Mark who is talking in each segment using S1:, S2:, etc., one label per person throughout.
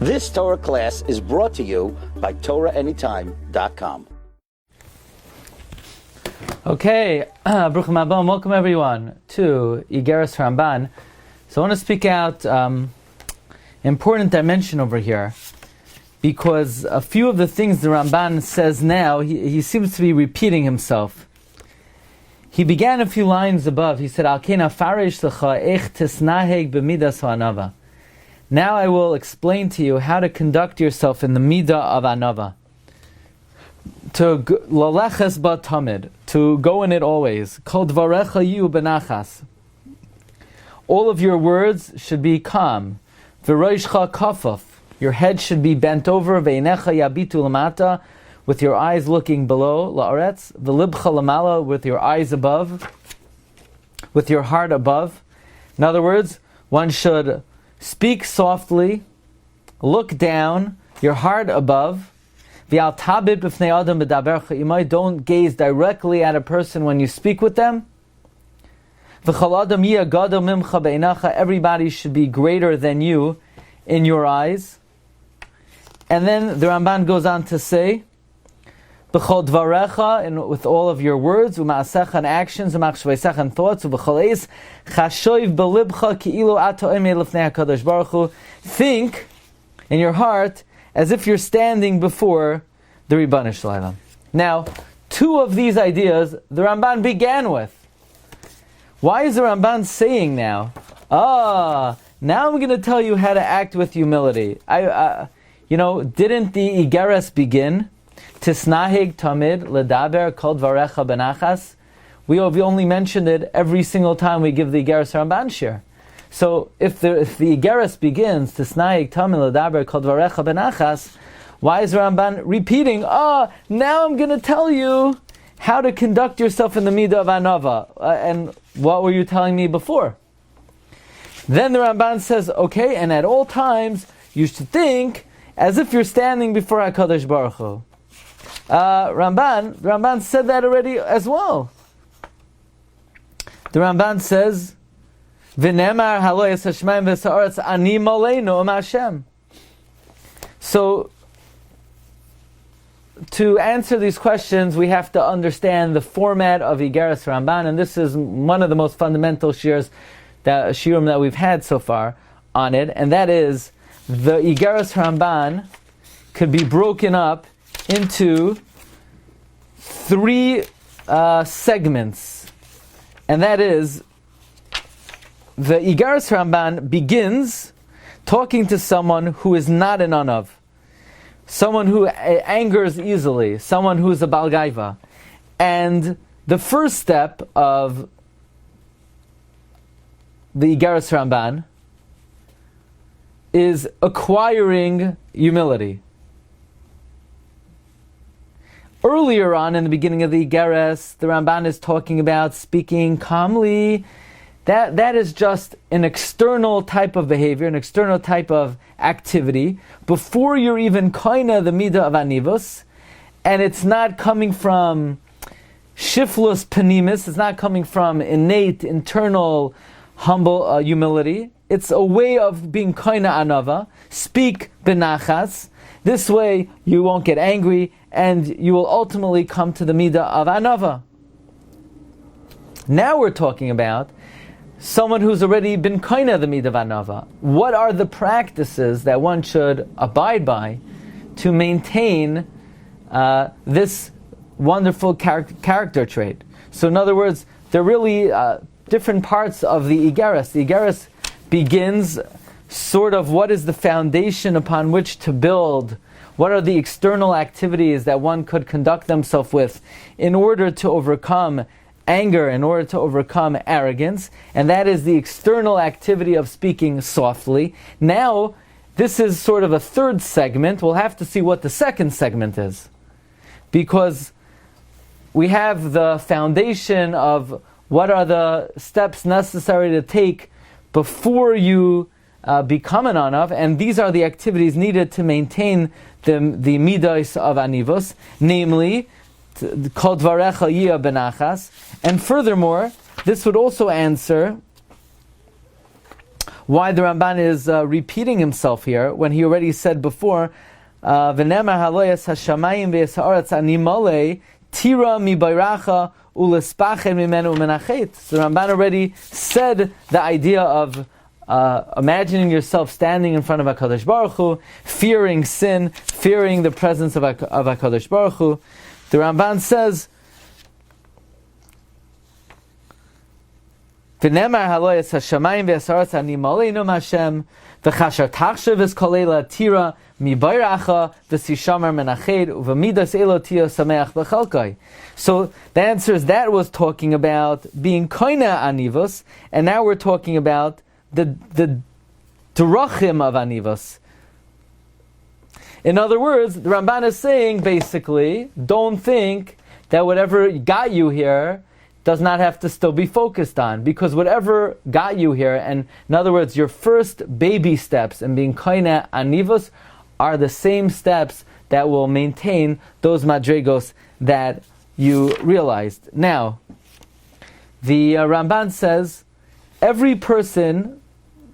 S1: This Torah class is brought to you by TorahAnytime.com.
S2: Okay, Bruchim Haba, welcome everyone to Iggeres HaRamban. So I want to speak out important dimension over here, because a few of the things the Ramban says now, he seems to be repeating himself. He began a few lines above. He said, Al kein afarish lecha ech tisnaheg b'midas ha'anava. Now I will explain to you how to conduct yourself in the midah of anava. To laleches ba tamid, to go in it always. Kol dvarecha yu benachas. All of your words should be calm. V'roishcha kafaf. Your head should be bent over. Ve'enecha yabitu lamata, with your eyes looking below. La'aretz. V'libcha lamala, with your eyes above. With your heart above. In other words, one should speak softly, look down, your heart above. Don't gaze directly at a person when you speak with them. Everybody should be greater than you in your eyes. And then the Ramban goes on to say, with all of your words, and actions, and thoughts, think in your heart as if you're standing before the Ribbon Shalom. Now, two of these ideas the Ramban began with. Why is the Ramban saying now? Now I'm going to tell you how to act with humility. Didn't the Iggeres begin? Tisnahig tamid ledaber kol dvarecha benachas. We only mentioned it every single time we give the Iggeres HaRamban shir. So if the Iggeres begins Tisnahig tamid ledaber kol dvarecha benachas, why is Ramban repeating? Now I'm going to tell you how to conduct yourself in the midah of anava. And what were you telling me before? Then the Ramban says, okay, and at all times you should think as if you're standing before HaKadosh Baruch Hu. Ramban said that already as well. The Ramban says, "V'nemar halo yas hashmayim v'sa'aretz ani moleinu Hashem." So, to answer these questions, we have to understand the format of Iggeres HaRamban, and this is one of the most fundamental shiurim that we've had so far on it, and that is the Iggeres HaRamban could be broken up into three segments, and that is the Iggeres HaRamban begins talking to someone who is not an anav, someone who angers easily, someone who is a balgaiva, and the first step of the Iggeres HaRamban is acquiring humility. Earlier on, in the beginning of the Iggeres, the Ramban is talking about speaking calmly. That is just an external type of behavior, an external type of activity, before you're even koina the midah of anivos, and it's not coming from shiflus panimis, it's not coming from innate, internal, humble humility. It's a way of being koina anava. Speak benachas. This way you won't get angry, and you will ultimately come to the midah of anava. Now we're talking about someone who's already been koina the midah of anava. What are the practices that one should abide by to maintain this wonderful character trait? So in other words, there are really different parts of the Iggeres. The Iggeres begins sort of what is the foundation upon which to build. What are the external activities that one could conduct themselves with in order to overcome anger, in order to overcome arrogance? And that is the external activity of speaking softly. Now, this is sort of a third segment. We'll have to see what the second segment is, because we have the foundation of what are the steps necessary to take before you become an anav, and these are the activities needed to maintain the midos of anivos, namely kol dvarecha yia benachas. And furthermore, this would also answer why the Ramban is repeating himself here when he already said before, "V'nemar haloyas hashamayim v'yisaaretz animale tira mibayracha ulespachen mimenu menachet." So the Ramban already said the idea of imagining yourself standing in front of HaKadosh Baruch Hu, fearing sin, fearing the presence of HaKadosh Baruch Hu. The Ramban says, "V'nemar haloyas hashamayim v'yisaaretz animale nom Hashem v'chashar tachshav es kolela tira mibayracha v'sishamar menachet uv'midas elo tio sameach b'chalkai." So the answer is that was talking about being koina anivos, and now we're talking about the derachim of anivos. In other words, the Ramban is saying basically, don't think that whatever got you here does not have to still be focused on, because whatever got you here, and in other words, your first baby steps in being koina anivos are the same steps that will maintain those madrigos that you realized. Now, the Ramban says, every person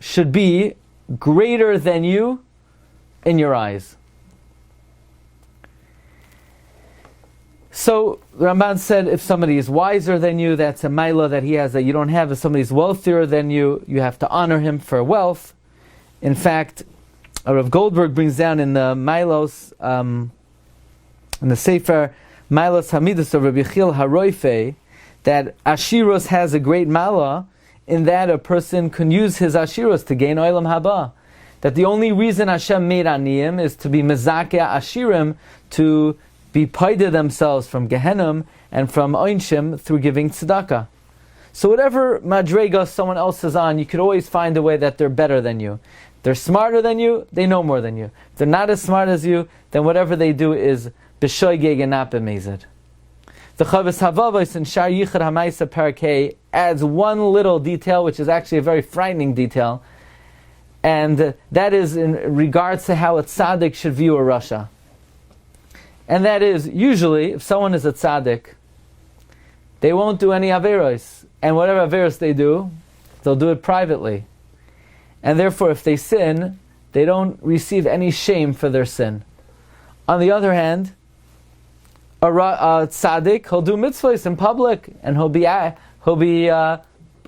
S2: should be greater than you in your eyes. So, the Ramban said, if somebody is wiser than you, that's a maila that he has that you don't have. If somebody is wealthier than you, you have to honor him for wealth. In fact, Rav Goldberg brings down in the Mailos, in the Sefer Mailos Hamidus of Rabbi Chil HaRoife, that Ashiros has a great mala, in that a person can use his Ashiros to gain Olam Haba. That the only reason Hashem made Aniyim is to be Mezakeh Ashirim, to be paida themselves from Gehenim and from Oinshim through giving tzedakah. So whatever madrega someone else is on, you could always find a way that they're better than you. They're smarter than you, they know more than you. If they're not as smart as you, then whatever they do is b'shoigeg and not b'mezid. The Chavis Havavos in Shar Yichud HaMaisa Parakeh adds one little detail, which is actually a very frightening detail, and that is in regards to how a tzaddik should view a rasha. And that is, usually, if someone is a tzaddik, they won't do any averos, and whatever averos they do, they'll do it privately. And therefore, if they sin, they don't receive any shame for their sin. On the other hand, a tzaddik, he'll do mitzvahs in public, and he'll be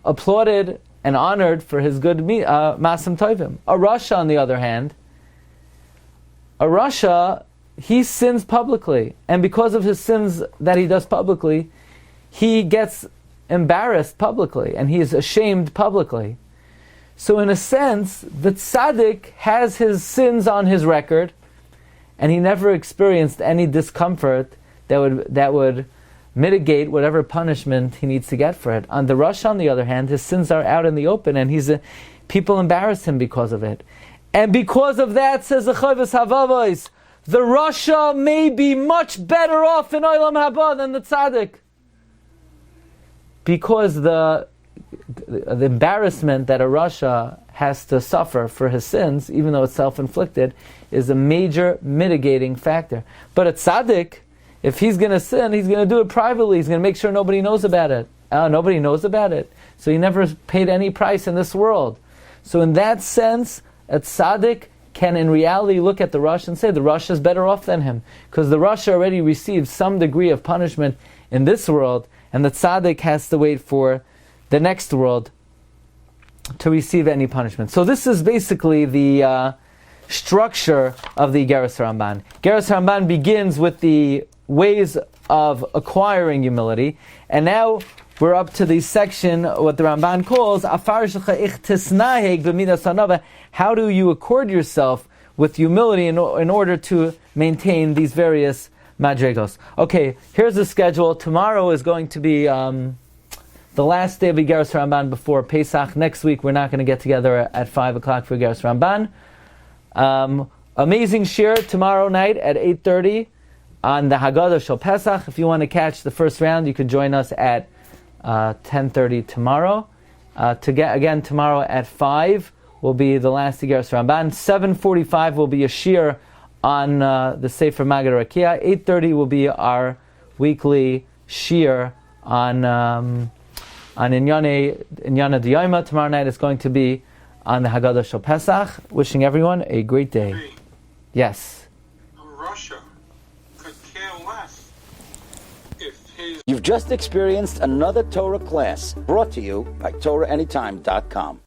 S2: applauded and honored for his good masim tovim. A rasha, on the other hand, a rasha, he sins publicly, and because of his sins that he does publicly, he gets embarrassed publicly, and he is ashamed publicly. So in a sense, the tzaddik has his sins on his record, and he never experienced any discomfort that would mitigate whatever punishment he needs to get for it. On the rasha, on the other hand, his sins are out in the open, and people embarrass him because of it. And because of that, says the Chavis Havavos, the rasha may be much better off in Olam Haba than the tzaddik, because the embarrassment that a rasha has to suffer for his sins, even though it's self-inflicted, is a major mitigating factor. But a tzaddik, if he's going to sin, he's going to do it privately. He's going to make sure nobody knows about it. Nobody knows about it. So he never paid any price in this world. So in that sense, a tzaddik can in reality look at the rasha and say the rasha is better off than him, because the rasha already received some degree of punishment in this world, and the tzaddik has to wait for the next world to receive any punishment. So this is basically the structure of the Iggeres HaRamban. Iggeres HaRamban begins with the ways of acquiring humility, and now we're up to the section, what the Ramban calls, how do you accord yourself with humility in order to maintain these various madrigos. Okay, here's the schedule. Tomorrow is going to be the last day of Iggeres HaRamban before Pesach. Next week we're not going to get together at 5 o'clock for Iggeres HaRamban. Amazing shir tomorrow night at 8:30 on the Haggadah Shel Pesach. If you want to catch the first round, you could join us at 10:30 tomorrow. Again, tomorrow at 5 will be the last Iggeres HaRamban. 7:45 will be a shir on the Sefer Magad Rakia. 8:30 will be our weekly shir on Inyana D'Yoma. Tomorrow night is going to be on the Haggadah Shel Pesach. Wishing everyone a great day.
S3: Hey,
S2: Yes.
S3: Russia could care less if his
S1: You've just experienced another Torah class brought to you by TorahAnytime.com.